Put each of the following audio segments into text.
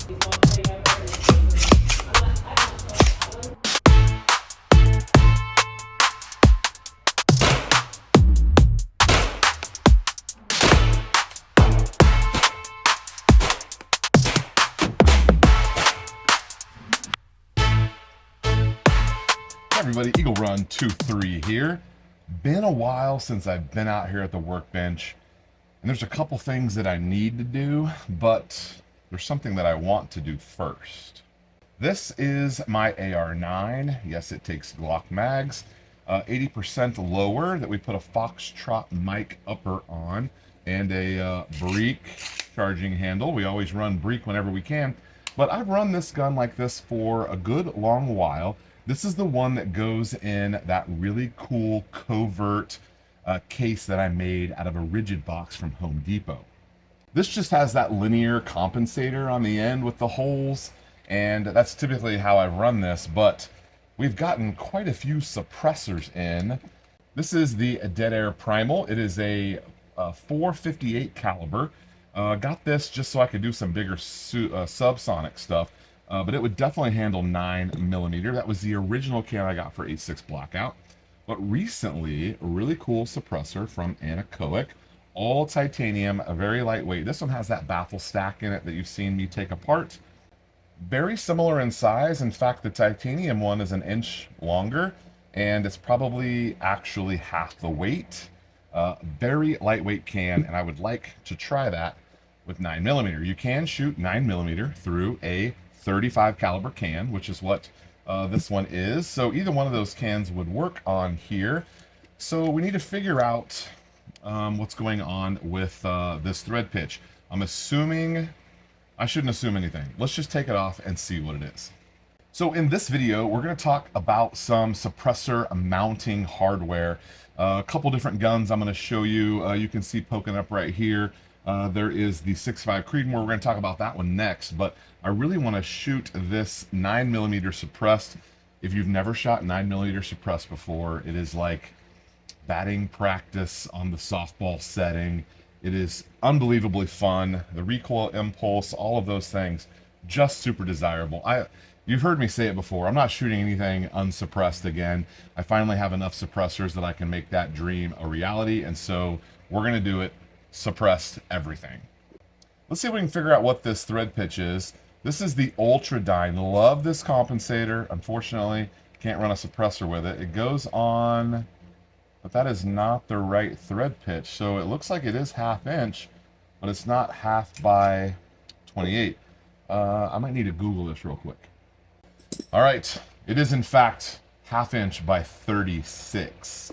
Everybody, Eagle Run 2-3 here. Been a while since I've been out here at the workbench, and there's a couple things that I need to do, but there's something that I want to do first. This is my AR-9. Yes, it takes Glock mags. 80% lower that we put a Foxtrot mic upper on and a break charging handle. We always run break whenever we can, but I've run this gun like this for a good long while. This is the one that goes in that really cool covert case that I made out of a rigid box from Home Depot. This just has that linear compensator on the end with the holes, and that's typically how I've run this, but we've gotten quite a few suppressors in. This is the Dead Air Primal. It is a 458 caliber. Got this just so I could do some bigger subsonic stuff. But it would definitely handle 9mm. That was the original can I got for 8.6 Blackout. But recently, a really cool suppressor from Anechoic, all titanium, very lightweight. This one has that baffle stack in it that you've seen me take apart. Very similar in size. In fact, the titanium one is an inch longer, and it's probably actually half the weight. Very lightweight can, and I would like to try that with 9mm. You can shoot 9mm through a 35 caliber can, which is what this one is. So either one of those cans would work on here. So we need to figure out what's going on with this thread pitch. I'm assuming, I shouldn't assume anything. Let's just take it off and see what it is. So in this video, we're going to talk about some suppressor mounting hardware. A couple different guns I'm going to show you. You can see poking up right here. There is the 6.5 Creedmoor. We're going to talk about that one next, but I really want to shoot this 9mm suppressed. If you've never shot 9mm suppressed before, it is like batting practice on the softball setting. It is unbelievably fun. The recoil impulse, all of those things, just super desirable. You've heard me say it before. I'm not shooting anything unsuppressed again. I finally have enough suppressors that I can make that dream a reality, and so we're going to do it. Suppressed everything. Let's see if we can figure out what this thread pitch is. This is the Ultradyne. Love this compensator. Unfortunately, can't run a suppressor with it. It goes on, but that is not the right thread pitch. So it looks like it is 1/2 inch, but it's not 1/2 by 28. I might need to Google this real quick. All right, it is in fact 1/2 inch by 36.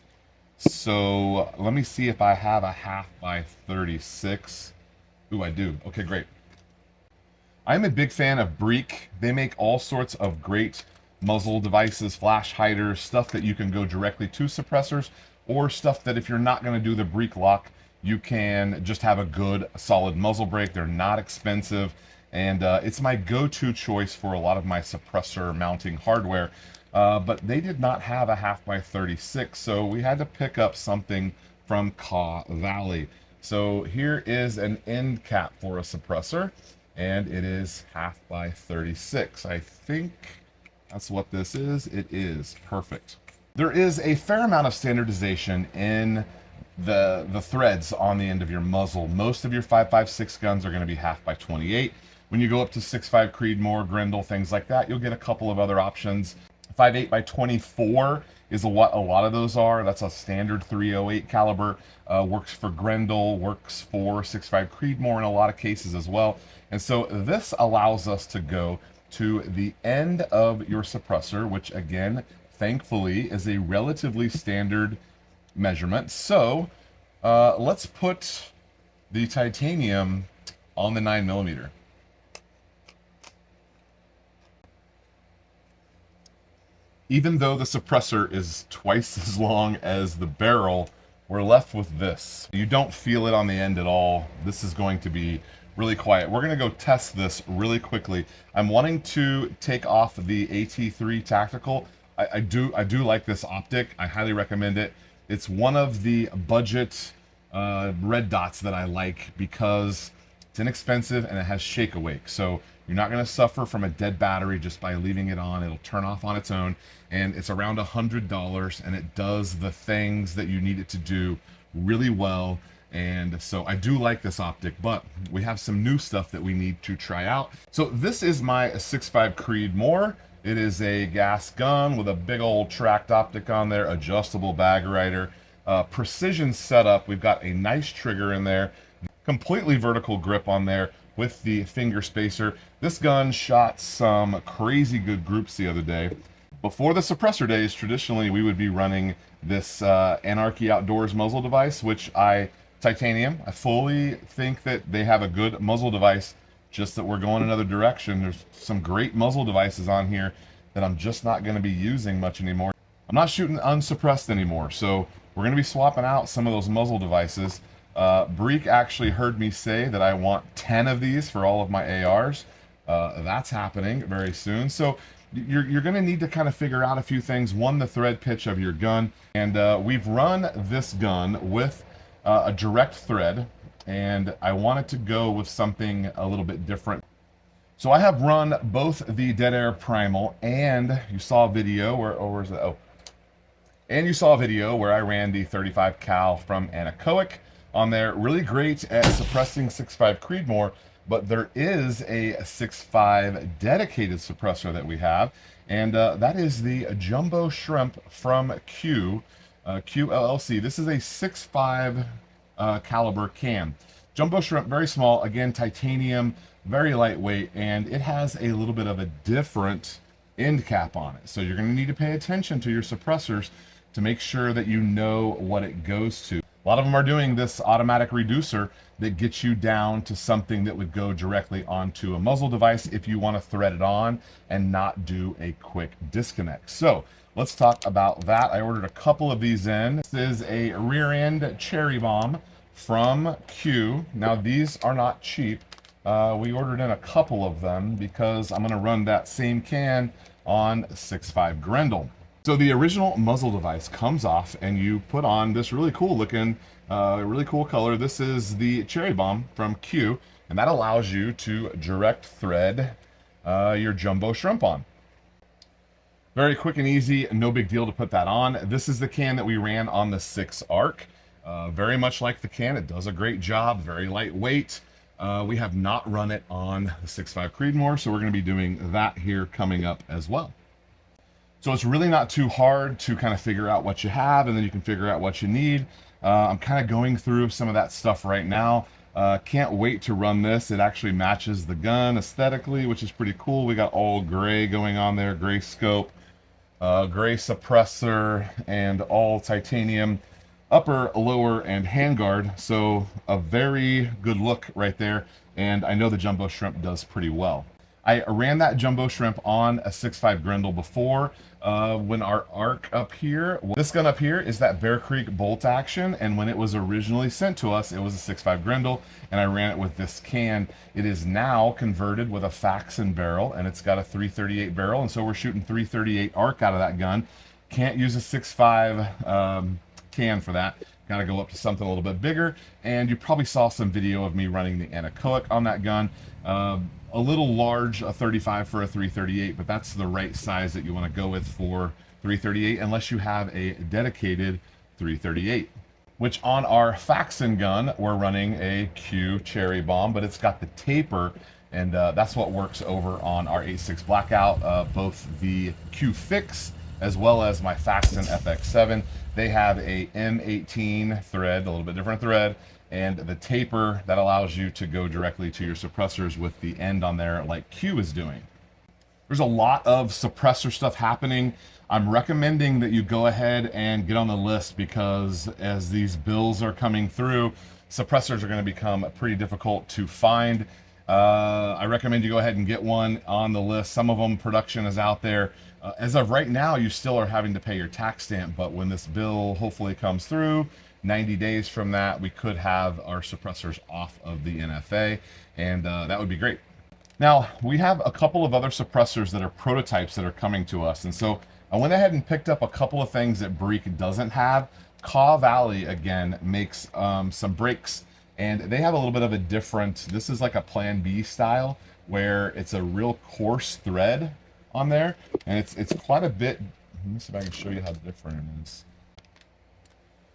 So let me see if I have a 1/2 by 36. Ooh, I do. Okay, great. I'm a big fan of Breek. They make all sorts of great muzzle devices, flash hiders, stuff that you can go directly to suppressors, or stuff that if you're not going to do the Breek lock, you can just have a good solid muzzle brake. They're not expensive, and it's my go-to choice for a lot of my suppressor mounting hardware. But they did not have a 1/2 by 36, so we had to pick up something from Kaw Valley. So here is an end cap for a suppressor, and it is 1/2 by 36. I think that's what this is. It is perfect. There is a fair amount of standardization in the threads on the end of your muzzle. Most of your 5.56 guns are going to be 1/2 by 28. When you go up to 6.5 Creedmoor, Grendel, things like that, you'll get a couple of other options. 5.8 by 24 is what a lot of those are. That's a standard 308 caliber. Works for Grendel, works for 6.5 Creedmoor in a lot of cases as well. And so this allows us to go to the end of your suppressor, which again, thankfully, is a relatively standard measurement. So let's put the titanium on the 9mm. Even though the suppressor is twice as long as the barrel, we're left with this. You don't feel it on the end at all. This is going to be really quiet. We're gonna go test this really quickly. I'm wanting to take off the AT3 Tactical. I do like this optic. I highly recommend it. It's one of the budget red dots that I like because It's inexpensive and it has shake awake. So you're not going to suffer from a dead battery just by leaving it on. It'll turn off on its own. And it's around $100 and it does the things that you need it to do really well. And so I do like this optic, but we have some new stuff that we need to try out. So this is my 6.5 Creedmoor. It is a gas gun with a big old tracked optic on there, adjustable bag rider, precision setup. We've got a nice trigger in there, completely vertical grip on there with the finger spacer. This gun shot some crazy good groups the other day. Before the suppressor days, traditionally we would be running this Anarchy Outdoors muzzle device, which titanium. I fully think that they have a good muzzle device, just that we're going another direction. There's some great muzzle devices on here that I'm just not going to be using much anymore. I'm not shooting unsuppressed anymore, so we're going to be swapping out some of those muzzle devices. Breek actually heard me say that I want 10 of these for all of my ARs. That's happening very soon. So you're going to need to kind of figure out a few things. One, the thread pitch of your gun. And we've run this gun with a direct thread, and I wanted to go with something a little bit different. So I have run both the Dead Air Primal, and you saw a video where, or where's it? Oh, and you saw a video where I ran the 35 cal from Anechoic on there. Really great at suppressing 6.5 Creedmoor, but there is a 6.5 dedicated suppressor that we have, and that is the Jumbo Shrimp from Q LLC. This is a 6.5 caliber can. Jumbo Shrimp, very small, again, titanium, very lightweight, and it has a little bit of a different end cap on it. So you're going to need to pay attention to your suppressors to make sure that you know what it goes to. A lot of them are doing this automatic reducer that gets you down to something that would go directly onto a muzzle device if you want to thread it on and not do a quick disconnect. So let's talk about that. I ordered a couple of these in. This is a rear end cherry bomb from Q. Now these are not cheap. We ordered in a couple of them because I'm going to run that same can on 6.5 Grendel. So the original muzzle device comes off and you put on this really cool looking, really cool color. This is the cherry bomb from Q, and that allows you to direct thread your Jumbo Shrimp on. Very quick and easy, no big deal to put that on. This is the can that we ran on the 6 ARC. Very much like the can, it does a great job, very lightweight. We have not run it on the 6.5 Creedmoor, so we're going to be doing that here coming up as well. So it's really not too hard to kind of figure out what you have, and then you can figure out what you need. I'm kind of going through some of that stuff right now. Can't wait to run this. It actually matches the gun aesthetically, which is pretty cool. We got all gray going on there, gray scope, gray suppressor, and all titanium upper, lower, and handguard. So a very good look right there, and I know the Jumbo Shrimp does pretty well. I ran that Jumbo Shrimp on a 6.5 Grendel before when our ARC up here. This gun up here is that Bear Creek bolt action, and when it was originally sent to us, it was a 6.5 Grendel, and I ran it with this can. It is now converted with a Faxen barrel, and it's got a 338 barrel, and so we're shooting 338 ARC out of that gun. Can't use a 6.5 can for that. Got to go up to something a little bit bigger, and you probably saw some video of me running the Anechoic on that gun. A little large, a 35 for a 338, but that's the right size that you want to go with for 338 unless you have a dedicated 338. Which on our Faxen gun, we're running a Q cherry bomb, but it's got the taper, and that's what works over on our 8.6 Blackout. Both the Q Fix as well as my Faxen FX7, they have a M18 thread, a little bit different thread, and the taper that allows you to go directly to your suppressors with the end on there like Q is doing. There's a lot of suppressor stuff happening. I'm recommending that you go ahead and get on the list, because as these bills are coming through, suppressors are going to become pretty difficult to find. I recommend you go ahead and get one on the list. Some of them, production is out there. As of right now, you still are having to pay your tax stamp, but when this bill hopefully comes through, 90 days from that, we could have our suppressors off of the NFA, and that would be great. Now, we have a couple of other suppressors that are prototypes that are coming to us, and so I went ahead and picked up a couple of things that Breek doesn't have. Kaw Valley, again, makes some brakes And they have a little bit of a different, this is like a Plan B style, where it's a real coarse thread on there, and it's quite a bit. Let me see if I can show you how different it is.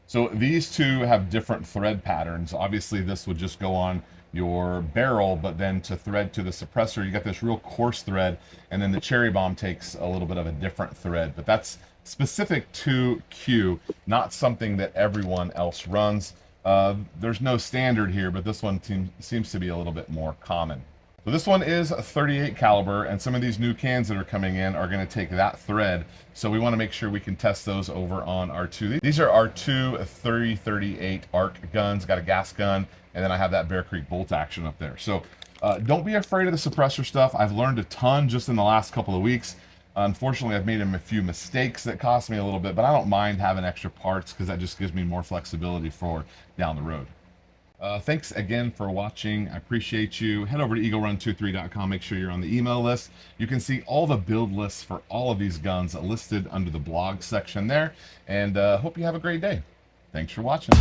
So these two have different thread patterns. Obviously this would just go on your barrel, but then to thread to the suppressor, you got this real coarse thread, and then the cherry bomb takes a little bit of a different thread, but that's specific to Q, not something that everyone else runs. There's no standard here, but this one seems to be a little bit more common. So this one is a 38 caliber, and some of these new cans that are coming in are going to take that thread. So we want to make sure we can test those over on our two. These are our two 30-38 ARC guns. Got a gas gun, and then I have that Bear Creek bolt action up there. So don't be afraid of the suppressor stuff. I've learned a ton just in the last couple of weeks. Unfortunately, I've made a few mistakes that cost me a little bit, but I don't mind having extra parts because that just gives me more flexibility for down the road. Thanks again for watching. I appreciate you. Head over to eaglerun23.com. Make sure you're on the email list. You can see all the build lists for all of these guns listed under the blog section there. And hope you have a great day. Thanks for watching.